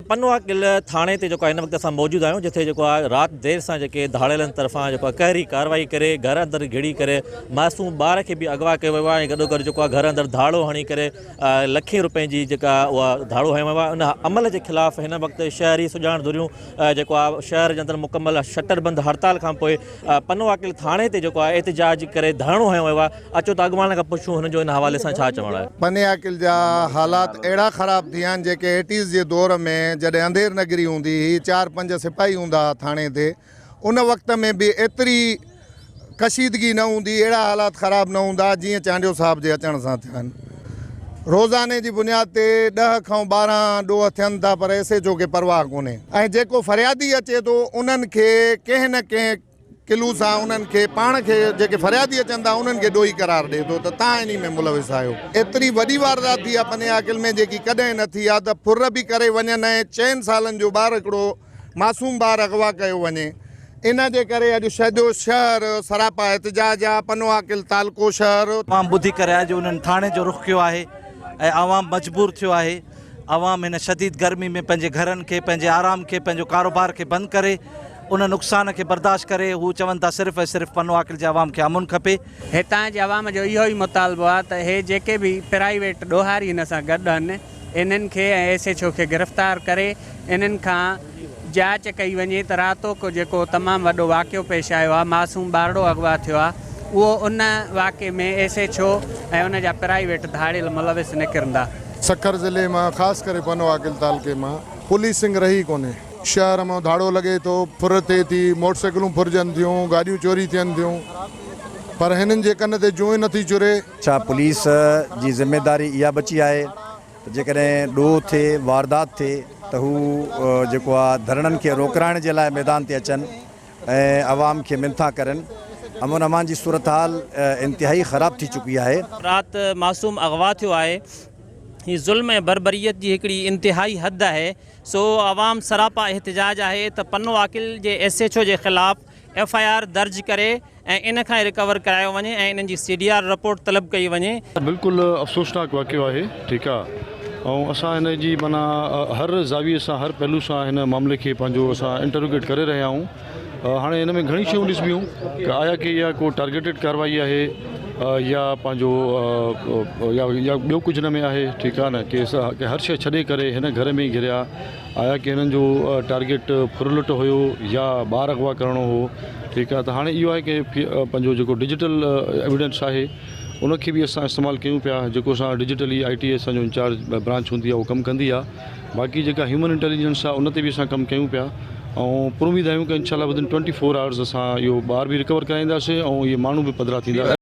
पनवा किल थाने ते इन वक्त असां मौजूद आहियूं जिथे रात देर सां धाड़ेलनि तरफ़ां कहरी कार्रवाई करे घर अंदर घिड़ी करे मासूम ॿार खे भी अगवा कयो वियो आहे। गॾोगॾु घर अंदर धाड़ो हणी करे लखें रुपए जी उहा धाड़ो हयो वियो आहे। उन अमल के ख़िलाफ़ हिन वक्त शहरी सुजाण धुरियूं शहर के अंदर मुकम्मल शटर बंद हड़ताल खां पोइ पनवा किल थाने ते एहतजाज करे धरणो हयो वियो आहे। अचो त अॻवान खां पुछूं हुनजो इन हवाले सां छा चवणु आहे। पनवा किल जा हालात अड़ा ख़राब थिया आहिनि जेके 80s जे दौर में जॾहिं अंधेर नगरी हूंदी हुई 4-5 सिपाही हूंदा थाने ते उन वक्त में भी एतरी कशीदगी न हूंदी अड़ा हालात ख़राब न हूंदा जीअं चांडियो साहब जे अचण सां थिया आहिनि। रोज़ाने की बुनियाद ते 10 खां 12 ॾोह थियनि था पर SHO खे परवाह कोन्हे ऐं जेको फरियादी अचे थो उन्हनि खे कंहिं न कंहिं किलू सां उन्हनि खे पाण खे जेके फरियादी अचनि था उन्हनि खे ॾोही करार ॾिए थो त तव्हां इन में मुलविस आहियो। एतिरी वॾी वारदात थी आहे पनवा किल में जेकी कॾहिं न थी आहे त फुर बि करे वञनि ऐं 6 सालनि जो ॿार हिकिड़ो मासूम ॿार अगवा कयो वञे। इन जे करे अॼु सॼो शहर सरापा एहतजाज आहे। पनवा किल तालको शहर तमामु ॿुधी करे अॼु उन्हनि थाणे जो रुख कयो आहे ऐं आवाम मजबूर थियो आहे। आवाम हिन शदीद गर्मी में पंहिंजे घरनि खे पंहिंजे आराम खे पंहिंजो कारोबार खे बंदि करे उन नुक़सान के बर्दाश्त करे हू चवन था सिर्फ़ ऐं सिर्फ़ पनवा किल जे आवाम के अमुन खपे। हितां जे आवाम जो इहो ही मुतालबो आहे त हे जेके भी प्राइवेट ॾोहारी हिन सां गॾु आहिनि इन्हनि खे ऐं SHO खे गिरफ़्तार करे इन्हनि खां जांच कई वञे त रातो को जेको तमामु वॾो वाक़ियो पेश आयो आहे मासूम ॿारड़ो अगवा थियो आहे उहो उन वाक़े में SHO ऐं उन जा प्राइवेट धाड़ियल मुलविस निकिरंदा। सखर ज़िले में ख़ासि करे पनवा किल तालके में पुलिसिंग रही कोन्हे। शहर में धाड़ो लगे तो फुर थिए थी मोटरसाइकिलूं फुरजनि थियूं गाड़ियूं चोरी थियनि थियूं पर हिननि जे कन ते जूं नथी चुरे। छा पुलिस जी ज़िम्मेदारी इहा बची आहे त जेकॾहिं ॾोह थिए वारदात थिए त हू जेको आहे धरणनि खे रोकराइण जे लाइ मैदान ते अचनि ऐं आवाम खे मिनथा करनि। अमन अमान जी सूरत हाल इंतिहाई ख़राब थी चुकी है। रात मासूम अगवा थियो आहे। ये जुल्म ऐं बर्बरियत जी हिकिड़ी इंतिहाई हद है। सो आवाम सरापा एहतजाज है तो पनवा किल जे SHO के खिलाफ़ FIR दर्ज करे इन खां रिकवर करायो वञे ऐं इन जी CDR रिपोर्ट तलब कई वञे। बिल्कुल अफ़सोसनाक वाक़ियो है। ठीक है और असां इन जी माना हर ज़ाविये से हर पहलू से इन मामले के पंहिंजो असां इंटरोगेट करे रहा हूँ। हाँ इन में घणी शयूं ॾिसबियूं कि आया कि इहा को टारगेटेड कार्रवाई है या पंहिंजो या ॿियो कुछ न में है। ठीक है न कि हर शइ छॾे करे हिन घर में ही घिरिया आया कि हिननि जो टारगेट फुरलुट हुयो या ॿार अगवा करणो हो। ठीक है तो हाँ इहो है कि पंहिंजो जेको डिजिटल एविडेंस है उनखे भी असां इस्तेमालु कयूं पिया जेको असां डिजिटली IT असांजो इंचार्ज ब्रांच हूंदी आहे उहो कमु कंदी आहे। बाक़ी जेका ह्यूमन इंटेलिजेंस आहे उन ते बि असां कमु कयूं पिया ऐं पुरुमीद आहियूं कि इंशाल्लाह विदिन 24 आवर्स असां इहो ॿार बि रिकवर कराईंदासीं ऐं इहे माण्हू बि पधिरा थींदा।